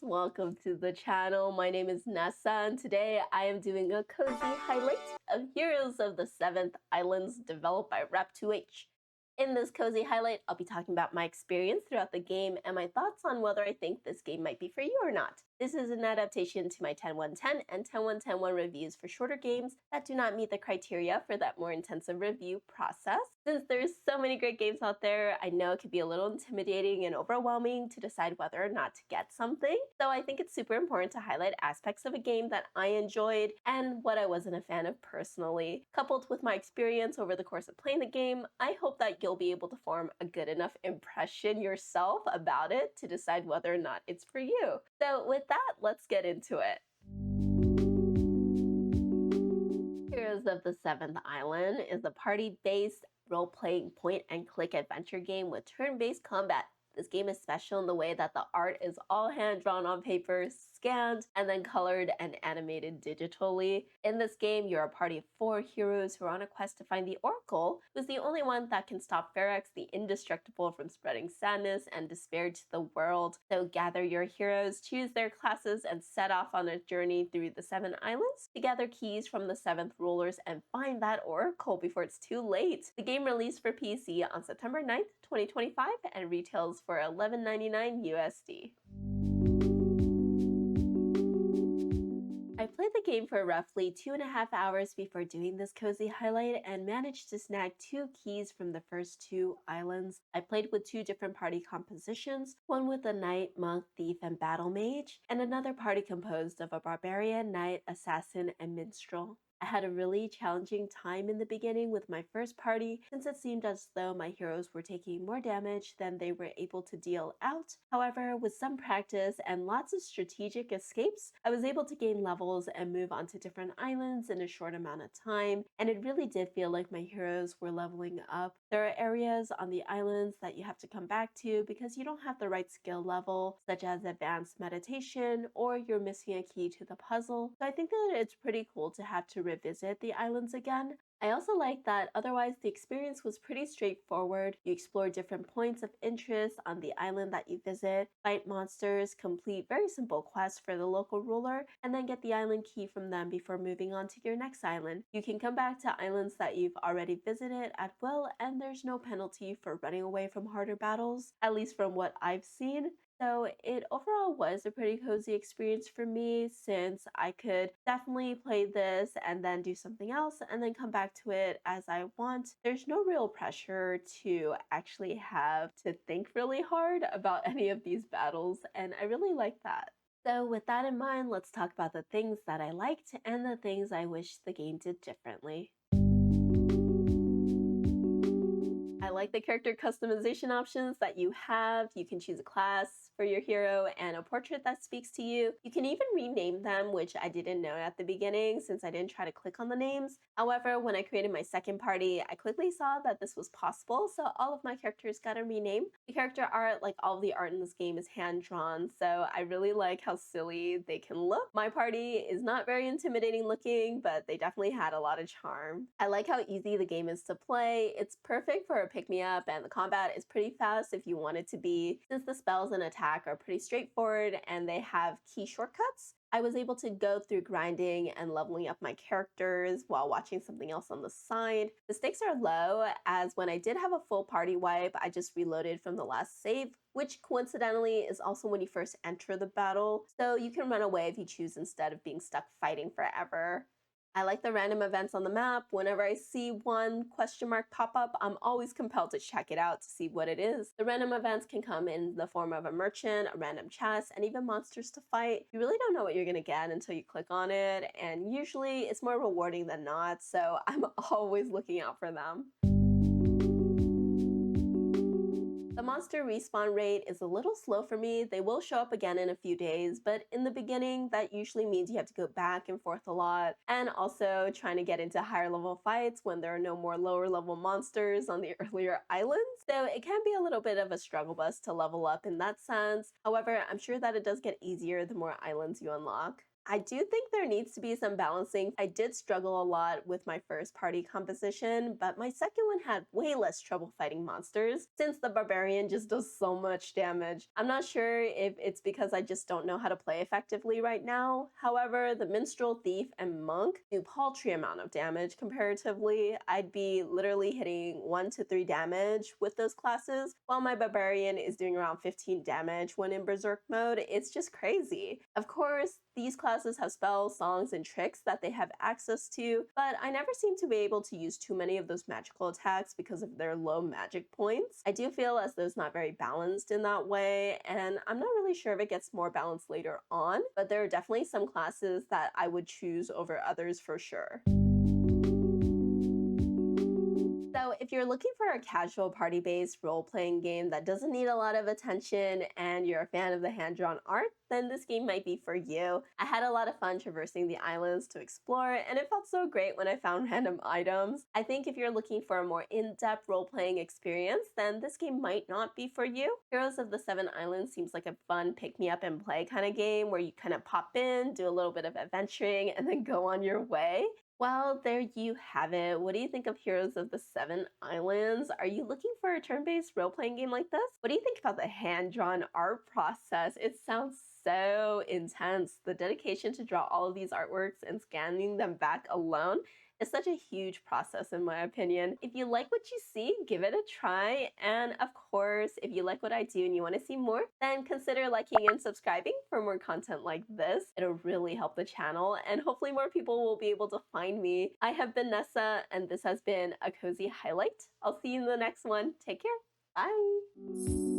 welcome to the channel. My name is Nessa, and today I am doing a cozy highlight of Heroes of the Seventh Islands developed by Rep2H. In this cozy highlight, I'll be talking about my experience throughout the game and my thoughts on whether I think this game might be for you or not. This is an adaptation to my 10-1-10 and 10-1-10-1 reviews for shorter games that do not meet the criteria for that more intensive review process. Since there's so many great games out there, I know it can be a little intimidating and overwhelming to decide whether or not to get something. So I think it's super important to highlight aspects of a game that I enjoyed and what I wasn't a fan of personally. Coupled with my experience over the course of playing the game, I hope that you'll be able to form a good enough impression yourself about it to decide whether or not it's for you. So with that, let's get into it. Heroes of the Seventh Island is a party-based role-playing point-and-click adventure game with turn-based combat. This game is special in the way that the art is all hand-drawn on paper, scanned, and then colored and animated digitally. In this game, you're a party of 4 heroes who are on a quest to find the Oracle, who's the only one that can stop Ferox the Indestructible from spreading sadness and despair to the world. So gather your heroes, choose their classes, and set off on a journey through the 7 islands to gather keys from the 7th rulers and find that Oracle before it's too late. The game released for PC on September 9th, 2025 and retails for $11.99 USD. I played the game for roughly 2.5 hours before doing this cozy highlight and managed to snag 2 keys from the first 2 islands. I played with 2 different party compositions, one with a knight, monk, thief, and battle mage, and another party composed of a barbarian, knight, assassin, and minstrel. I had a really challenging time in the beginning with my first party since it seemed as though my heroes were taking more damage than they were able to deal out. However, with some practice and lots of strategic escapes, I was able to gain levels and move on to different islands in a short amount of time, and it really did feel like my heroes were leveling up. There are areas on the islands that you have to come back to because you don't have the right skill level, such as advanced meditation, or you're missing a key to the puzzle. So I think that it's pretty cool to have to revisit the islands again. I also like that otherwise the experience was pretty straightforward. You explore different points of interest on the island that you visit, fight monsters, complete very simple quests for the local ruler, and then get the island key from them before moving on to your next island. You can come back to islands that you've already visited at will, and there's no penalty for running away from harder battles, at least from what I've seen. So it overall was a pretty cozy experience for me since I could definitely play this and then do something else and then come back to it as I want. There's no real pressure to actually have to think really hard about any of these battles, and I really like that. So with that in mind, let's talk about the things that I liked and the things I wish the game did differently. I like the character customization options that you have. You can choose a class for your hero and a portrait that speaks to you. You can even rename them, which I didn't know at the beginning since I didn't try to click on the names. However, when I created my second party, I quickly saw that this was possible, so all of my characters got a rename. The character art, like all of the art in this game, is hand-drawn, so I really like how silly they can look. My party is not very intimidating looking, but they definitely had a lot of charm. I like how easy the game is to play. It's perfect for a pick-me-up, and the combat is pretty fast if you want it to be, since the spells and attack are pretty straightforward and they have key shortcuts. I was able to go through grinding and leveling up my characters while watching something else on the side. The stakes are low, as when I did have a full party wipe, I just reloaded from the last save, which coincidentally is also when you first enter the battle, so you can run away if you choose instead of being stuck fighting forever. I like the random events on the map. Whenever I see one question mark pop up, I'm always compelled to check it out to see what it is. The random events can come in the form of a merchant, a random chest, and even monsters to fight. You really don't know what you're gonna get until you click on it, and usually it's more rewarding than not, so I'm always looking out for them. The monster respawn rate is a little slow for me. They will show up again in a few days, but in the beginning, that usually means you have to go back and forth a lot, and also trying to get into higher level fights when there are no more lower level monsters on the earlier islands. So it can be a little bit of a struggle bus to level up in that sense. However, I'm sure that it does get easier the more islands you unlock. I do think there needs to be some balancing. I did struggle a lot with my first party composition, but my second one had way less trouble fighting monsters since the barbarian just does so much damage. I'm not sure if it's because I just don't know how to play effectively right now. However, the minstrel, thief, and monk do paltry amount of damage comparatively. I'd be literally hitting 1 to 3 damage with those classes, while my barbarian is doing around 15 damage when in berserk mode. It's just crazy. Of course, these classes have spells, songs, and tricks that they have access to, but I never seem to be able to use too many of those magical attacks because of their low magic points. I do feel as though it's not very balanced in that way, and I'm not really sure if it gets more balanced later on, but there are definitely some classes that I would choose over others for sure. So, if you're looking for a casual party based role playing game that doesn't need a lot of attention and you're a fan of the hand drawn art, then this game might be for you. I had a lot of fun traversing the islands to explore, and it felt so great when I found random items. I think if you're looking for a more in depth role playing experience, then this game might not be for you. Heroes of the Seven Islands seems like a fun pick me up and play kind of game where you kind of pop in, do a little bit of adventuring, and then go on your way. Well, there you have it. What do you think of Heroes of the Seven Islands? Are you looking for a turn based role playing game like this? What do you think about the hand drawn art process? It sounds so intense. The dedication to draw all of these artworks and scanning them back alone is such a huge process, in my opinion. If you like what you see, give it a try. And of course, if you like what I do and you want to see more, then consider liking and subscribing for more content like this. It'll really help the channel, and hopefully more people will be able to find me. I have been Nessa, and this has been a Cozy Highlight. I'll see you in the next one. Take care. Bye.